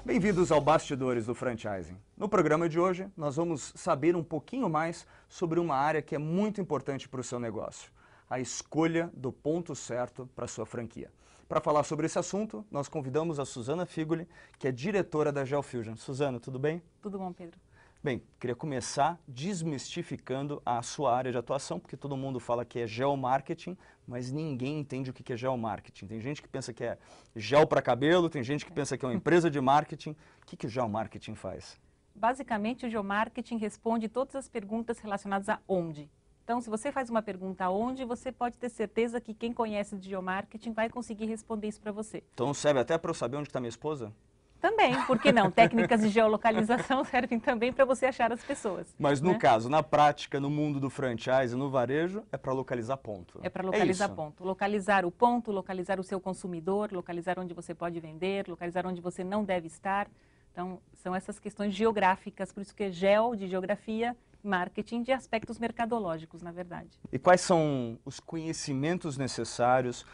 Bem-vindos ao Bastidores do Franchising. No programa de hoje, nós vamos saber um pouquinho mais sobre uma área que é muito importante para o seu negócio, a escolha do ponto certo para a sua franquia. Para falar sobre esse assunto, nós convidamos a Suzana Figoli, que é diretora da GeoFusion. Suzana, tudo bem? Tudo bom, Pedro? Bem, queria começar desmistificando a sua área de atuação, porque todo mundo fala que é geomarketing, mas ninguém entende o que é geomarketing. Tem gente que pensa que é gel para cabelo, tem gente que pensa que é uma empresa de marketing. O que o geomarketing faz? Basicamente, o geomarketing responde todas as perguntas relacionadas a onde. Então, se você faz uma pergunta aonde, você pode ter certeza que quem conhece de geomarketing vai conseguir responder isso para você. Então serve até para eu saber onde está minha esposa? Também, por que não? Técnicas de geolocalização servem também para você achar as pessoas. Mas no caso, na prática, no mundo do franchise, no varejo, é para localizar ponto. É para localizar ponto. Localizar o ponto, localizar o seu consumidor, localizar onde você pode vender, localizar onde você não deve estar. Então, são essas questões geográficas, por isso que é geo, de geografia, marketing, de aspectos mercadológicos, na verdade. E quais são os conhecimentos necessários,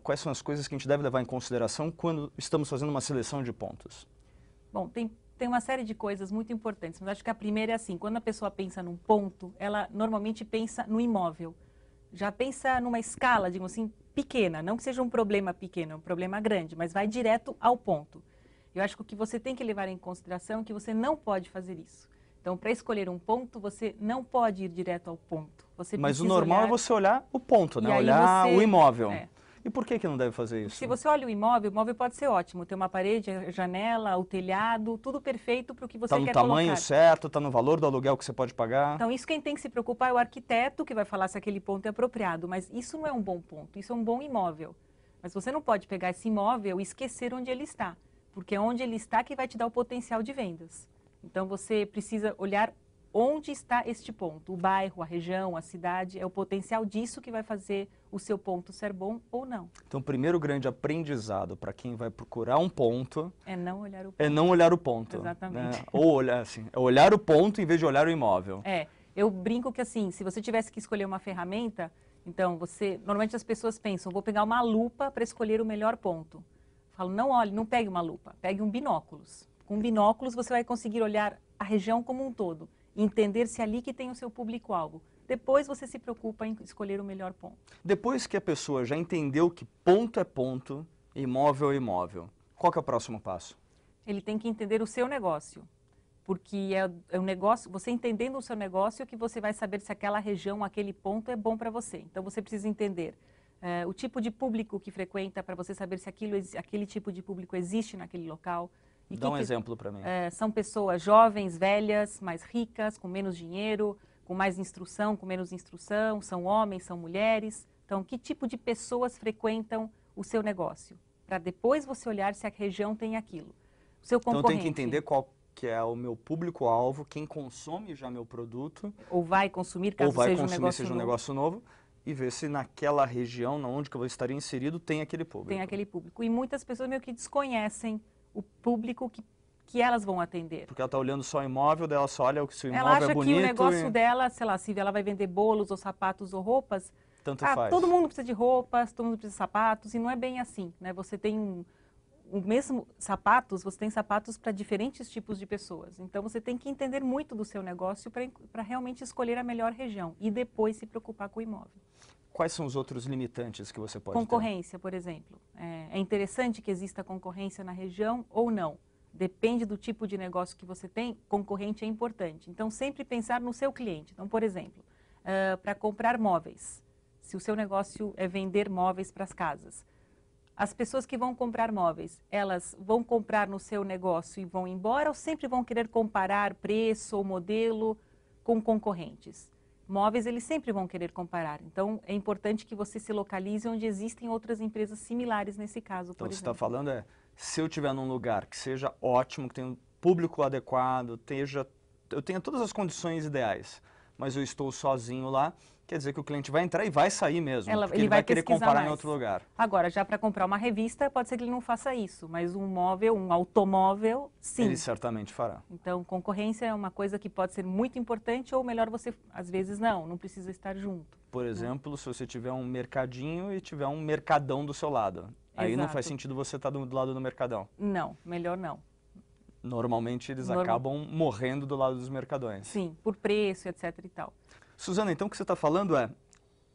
quais são as coisas que a gente deve levar em consideração quando estamos fazendo uma seleção de pontos? Bom, tem uma série de coisas muito importantes, mas acho que a primeira é assim, quando a pessoa pensa num ponto, ela normalmente pensa no imóvel. Já pensa numa escala, digamos assim, pequena, não que seja um problema pequeno, é um problema grande, mas vai direto ao ponto. Eu acho que o que você tem que levar em consideração é que você não pode fazer isso. Então, para escolher um ponto, você não pode ir direto ao ponto. Mas o normal é você olhar o ponto, né? Olhar o imóvel. E por que não deve fazer isso? Se você olha o imóvel pode ser ótimo. Tem uma parede, a janela, o telhado, tudo perfeito para o que você quer colocar. Está no tamanho certo, está no valor do aluguel que você pode pagar. Então, isso quem tem que se preocupar é o arquiteto, que vai falar se aquele ponto é apropriado. Mas isso não é um bom ponto, isso é um bom imóvel. Mas você não pode pegar esse imóvel e esquecer onde ele está. Porque é onde ele está que vai te dar o potencial de vendas. Então, você precisa olhar onde está este ponto. O bairro, a região, a cidade, é o potencial disso que vai fazer o seu ponto ser bom ou não. Então, o primeiro grande aprendizado para quem vai procurar um ponto... é não olhar o ponto. É não olhar o ponto. Exatamente. Né? Ou olhar assim, é olhar o ponto em vez de olhar o imóvel. Eu brinco que assim, se você tivesse que escolher uma ferramenta, então normalmente as pessoas pensam, vou pegar uma lupa para escolher o melhor ponto. Falo, não olhe, não pegue uma lupa, pegue um binóculos. Com binóculos você vai conseguir olhar a região como um todo, entender se é ali que tem o seu público-alvo. Depois você se preocupa em escolher o melhor ponto. Depois que a pessoa já entendeu que ponto é ponto, imóvel é imóvel, qual que é o próximo passo? Ele tem que entender o seu negócio, porque é um negócio, você entendendo o seu negócio que você vai saber se aquela região, aquele ponto é bom para você. Então você precisa entender o tipo de público que frequenta para você saber se aquele tipo de público existe naquele local. Dá um exemplo para mim. São pessoas jovens, velhas, mais ricas, com menos dinheiro, com mais instrução, com menos instrução, são homens, são mulheres. Então, que tipo de pessoas frequentam o seu negócio? Para depois você olhar se a região tem aquilo. O seu concorrente. Então, tem que entender qual que é o meu público-alvo, quem consome já meu produto. Ou vai consumir, caso seja um negócio novo. E ver se naquela região, onde que eu estaria inserido, tem aquele público. Tem aquele público. E muitas pessoas meio que desconhecem o público que elas vão atender. Porque ela está olhando só o imóvel, dela só olha se o imóvel é bonito. Ela acha que o negócio dela, sei lá, se ela vai vender bolos ou sapatos ou roupas, tanto faz. Todo mundo precisa de roupas, todo mundo precisa de sapatos, e não é bem assim, né? Você tem o mesmo sapatos, você tem sapatos para diferentes tipos de pessoas. Então, você tem que entender muito do seu negócio para realmente escolher a melhor região e depois se preocupar com o imóvel. Quais são os outros limitantes que você pode ter? Concorrência, por exemplo. É interessante que exista concorrência na região ou não. Depende do tipo de negócio que você tem, concorrente é importante. Então, sempre pensar no seu cliente. Então, por exemplo, para comprar móveis, se o seu negócio é vender móveis para as casas, as pessoas que vão comprar móveis, elas vão comprar no seu negócio e vão embora ou sempre vão querer comparar preço ou modelo com concorrentes? Móveis, eles sempre vão querer comparar. Então, é importante que você se localize onde existem outras empresas similares nesse caso, por exemplo. Então, você está falando se eu estiver num lugar que seja ótimo, que tenha um público adequado, eu tenha todas as condições ideais, mas eu estou sozinho lá, quer dizer que o cliente vai entrar e vai sair mesmo, porque ele vai querer comparar em outro lugar. Agora, já para comprar uma revista, pode ser que ele não faça isso, mas um móvel, um automóvel, sim. Ele certamente fará. Então, concorrência é uma coisa que pode ser muito importante ou melhor você, às vezes, não precisa estar junto. Por exemplo, se você tiver um mercadinho e tiver um mercadão do seu lado. Aí não Exato. faz sentido você estar do lado do Mercadão. Não, melhor não. Normalmente eles acabam morrendo do lado dos mercadões. Sim, por preço, etc e tal. Suzana, então o que você está falando é,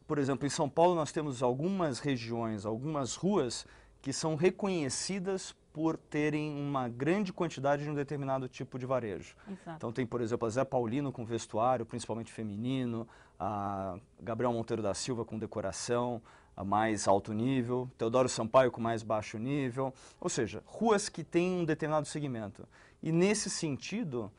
por exemplo, em São Paulo nós temos algumas regiões, algumas ruas que são reconhecidas por terem uma grande quantidade de um determinado tipo de varejo. Exato. Então tem, por exemplo, a Zé Paulino com vestuário, principalmente feminino, a Gabriel Monteiro da Silva com decoração, a mais alto nível, Teodoro Sampaio com mais baixo nível, ou seja, ruas que têm um determinado segmento. E nesse sentido,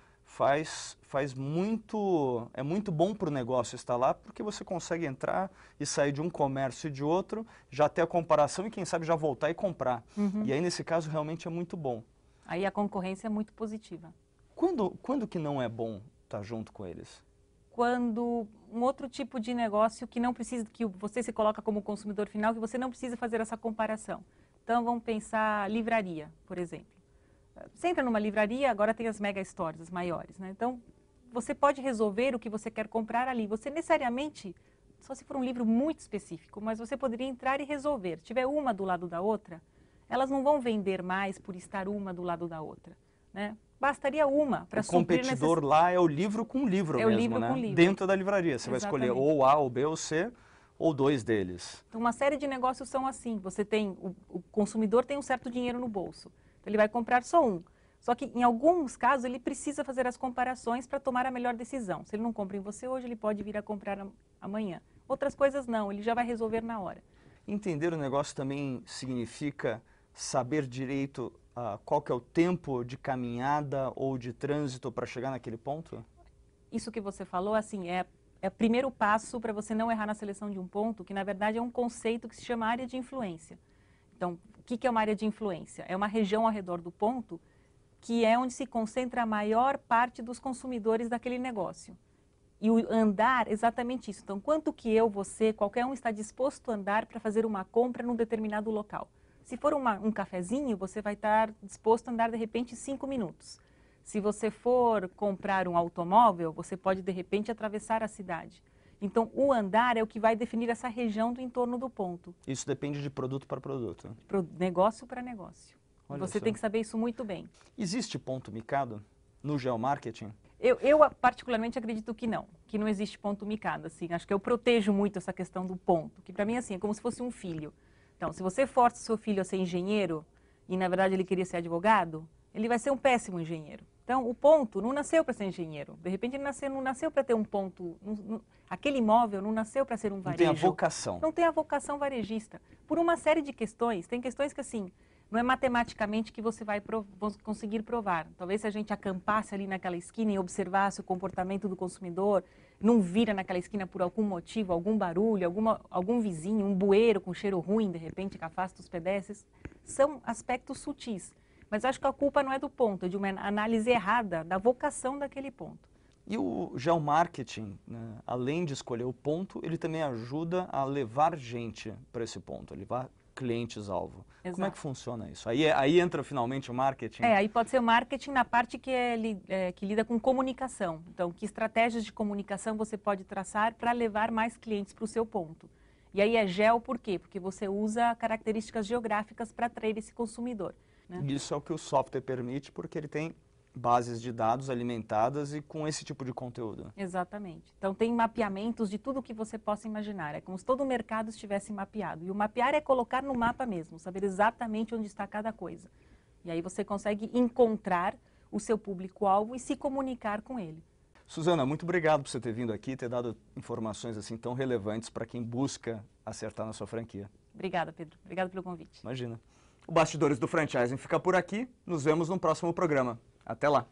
é muito bom para o negócio estar lá, porque você consegue entrar e sair de um comércio e de outro, já ter a comparação e quem sabe já voltar e comprar. E aí nesse caso realmente é muito bom. Aí a concorrência é muito positiva. Quando que não é bom estar junto com eles? Quando um outro tipo de negócio que não precisa, que você se coloca como consumidor final, que você não precisa fazer essa comparação. Então vamos pensar livraria, por exemplo. Você entra numa livraria, agora tem as mega stores, as maiores, né? Então você pode resolver o que você quer comprar ali. Você necessariamente, só se for um livro muito específico, mas você poderia entrar e resolver. Se tiver uma do lado da outra, elas não vão vender mais por estar uma do lado da outra, né? Bastaria uma para suprir O competidor lá é o livro com livro mesmo, livro né? com livro. Dentro da livraria. Você Exatamente. vai escolher ou A, ou B, ou C, ou dois deles. Então, uma série de negócios são assim. Você tem, o consumidor tem um certo dinheiro no bolso. Então, ele vai comprar só um. Só que, em alguns casos, ele precisa fazer as comparações para tomar a melhor decisão. Se ele não compra em você hoje, ele pode vir a comprar amanhã. Outras coisas não, ele já vai resolver na hora. Entender o negócio também significa saber direito qual que é o tempo de caminhada ou de trânsito para chegar naquele ponto? Isso que você falou, assim, é o primeiro passo para você não errar na seleção de um ponto, que na verdade é um conceito que se chama área de influência. Então, o que é uma área de influência? É uma região ao redor do ponto que é onde se concentra a maior parte dos consumidores daquele negócio. E o andar, exatamente isso. Então, quanto que eu, você, qualquer um está disposto a andar para fazer uma compra num determinado local? Se for um cafezinho, você vai estar disposto a andar, de repente, 5 minutos. Se você for comprar um automóvel, você pode, de repente, atravessar a cidade. Então, o andar é o que vai definir essa região do entorno do ponto. Isso depende de produto para produto. Negócio para negócio. Olha Você só. tem que saber isso muito bem. Existe ponto micado no geomarketing? Eu particularmente acredito que não existe ponto micado, assim. Acho que eu protejo muito essa questão do ponto, que para mim assim, é como se fosse um filho. Então, se você força seu filho a ser engenheiro e na verdade ele queria ser advogado, ele vai ser um péssimo engenheiro. Então, o ponto não nasceu para ser engenheiro. De repente ele não nasceu para ter um ponto, aquele imóvel não nasceu para ser um varejo. Não tem a vocação. Não tem a vocação varejista. Por uma série de questões, tem questões que assim, não é matematicamente que você vai conseguir provar. Talvez se a gente acampasse ali naquela esquina e observasse o comportamento do consumidor, não vira naquela esquina por algum motivo, algum barulho, algum vizinho, um bueiro com cheiro ruim, de repente, que afasta os pedestres. São aspectos sutis. Mas acho que a culpa não é do ponto, é de uma análise errada da vocação daquele ponto. E o geomarketing, né, além de escolher o ponto, ele também ajuda a levar gente para esse ponto, a levar clientes-alvo. Como é que funciona isso? Aí entra finalmente o marketing? Aí pode ser o marketing na parte que lida com comunicação. Então, que estratégias de comunicação você pode traçar para levar mais clientes para o seu ponto. E aí é geo por quê? Porque você usa características geográficas para atrair esse consumidor. Né? Isso é o que o software permite, porque ele tem bases de dados alimentadas e com esse tipo de conteúdo. Exatamente. Então tem mapeamentos de tudo que você possa imaginar. É como se todo o mercado estivesse mapeado. E o mapear é colocar no mapa mesmo, saber exatamente onde está cada coisa. E aí você consegue encontrar o seu público-alvo e se comunicar com ele. Suzana, muito obrigado por você ter vindo aqui e ter dado informações assim tão relevantes para quem busca acertar na sua franquia. Obrigada, Pedro. Obrigada pelo convite. Imagina. O Bastidores do Franchising fica por aqui. Nos vemos no próximo programa. Até lá!